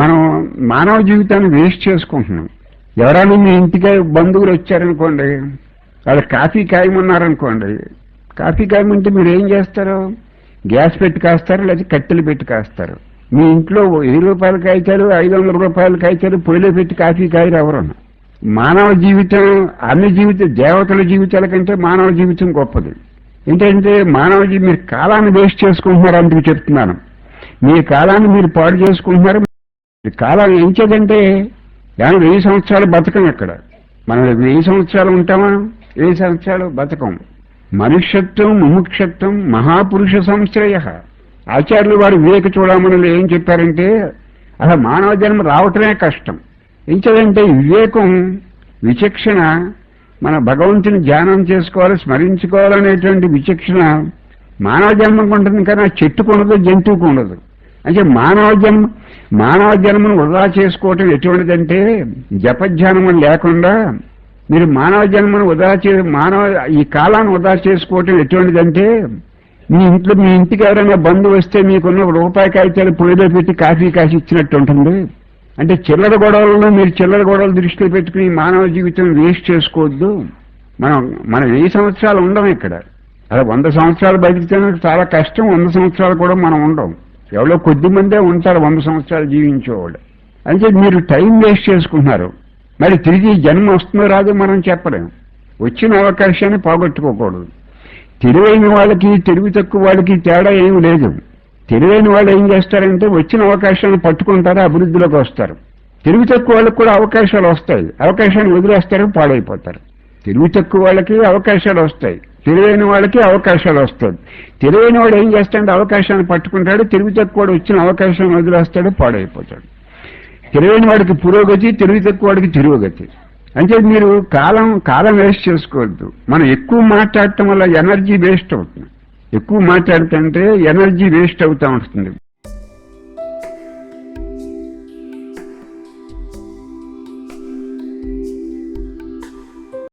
మనం మానవ జీవితాన్ని వేస్ట్ చేసుకుంటున్నాం. ఎవరైనా మీ ఇంటికి బంధువులు వచ్చారనుకోండి, వాళ్ళు కాఫీ కాయమన్నారనుకోండి, కాఫీ కాయమంటే మీరు ఏం చేస్తారు? గ్యాస్ పెట్టి కాస్తారు, లేదా కట్టెలు పెట్టి కాస్తారు. మీ ఇంట్లో 1000 రూపాయలు కాయితారు, 500 రూపాయలు కాయితారు, పొయ్యిలో పెట్టి కాఫీ కాయరు ఎవరు. మానవ జీవితం అన్ని దేవతల జీవితాల కంటే మానవ జీవితం గొప్పది. ఏంటంటే మీరు కాలాన్ని వేస్ట్ చేసుకుంటున్నారు. అందుకు చెప్తున్నాను, మీ కాలాన్ని మీరు పాడు చేసుకుంటున్నారు. కాలం ఏం చేదంటే 1000 సంవత్సరాలు బతకం. ఇక్కడ మనం 1000 సంవత్సరాలు ఉంటామా? 1000 సంవత్సరాలు బతకం. మనుష్యత్వం ముముక్షత్వం మహాపురుష సంశ్రయ. ఆచార్యులు వారు వివేక చూడమని ఏం చెప్పారంటే, అసలు మానవ జన్మ రావటమే కష్టం. ఏం చేదంటే వివేకం, విచక్షణ, మన భగవంతుని ధ్యానం చేసుకోవాలి, స్మరించుకోవాలనేటువంటి విచక్షణ మానవ జన్మకు ఉంటుంది, కానీ చెట్టుకు ఉండదు, జంతువుకు ఉండదు. అంటే మానవ జన్మను వృధా చేసుకోవటం ఎటువంటిదంటే, జపధ్యానం లేకుండా మీరు మానవ జన్మను ఈ కాలాన్ని వృధా చేసుకోవటం ఎటువంటిదంటే, మీ ఇంటికి ఎవరైనా బంధువు వస్తే మీకున్న రూపాయి కాగితాలు పొయ్యిలో పెట్టి కాఫీ కాసి ఇచ్చినట్టు ఉంటుంది. అంటే చిల్లర గొడవలను మీరు చిల్లర గొడవలు దృష్టిలో పెట్టుకుని మానవ జీవితం వేస్ట్ చేసుకోవద్దు. మనం 1000 సంవత్సరాలు ఉండం ఇక్కడ. అలా 100 సంవత్సరాలు బతికితే చాలా కష్టం. 100 సంవత్సరాలు కూడా మనం ఉండం. ఎవరో కొద్ది మందే ఉంటారు 100 సంవత్సరాలు జీవించేవాళ్ళు. అంటే మీరు టైం వేస్ట్ చేసుకుంటున్నారు. మరి తిరిగి జన్మ వస్తుందో రాదో మనం చెప్పలేం. వచ్చిన అవకాశాన్ని పోగొట్టుకోకూడదు. తెలివైన వాళ్ళకి తెలివి తక్కువ వాళ్ళకి తేడా ఏమి లేదు. తెలివైన వాళ్ళు ఏం చేస్తారంటే వచ్చిన అవకాశాన్ని పట్టుకుంటారు, అభివృద్ధిలోకి వస్తారు. తెలివి తక్కువ వాళ్ళకి కూడా అవకాశాలు వస్తాయి, అవకాశాన్ని వదిలేస్తారు, పాడైపోతారు. తెలివి తక్కువ వాళ్ళకి అవకాశాలు వస్తాయి, తెలివైన వాళ్ళకి అవకాశాలు వస్తాయి. తెలివైన వాడు ఏం చేస్తాడంటే అవకాశాన్ని పట్టుకుంటాడు, తెలివి తక్కువ వాడు వచ్చిన అవకాశాన్ని వదిలేస్తాడు, పాడైపోతాడు. తెలివైన వాడికి పురోగతి, తెలివి తక్కువ వాడికి తిరోగతి. అంటే మీరు కాలం వేస్ట్ చేసుకోవద్దు. మనం ఎక్కువ మాట్లాడటం వల్ల ఎనర్జీ వేస్ట్ అవుతుంది. ఎక్కువ మాట్లాడుతుంటే ఎనర్జీ వేస్ట్ అవుతూ ఉంటుంది.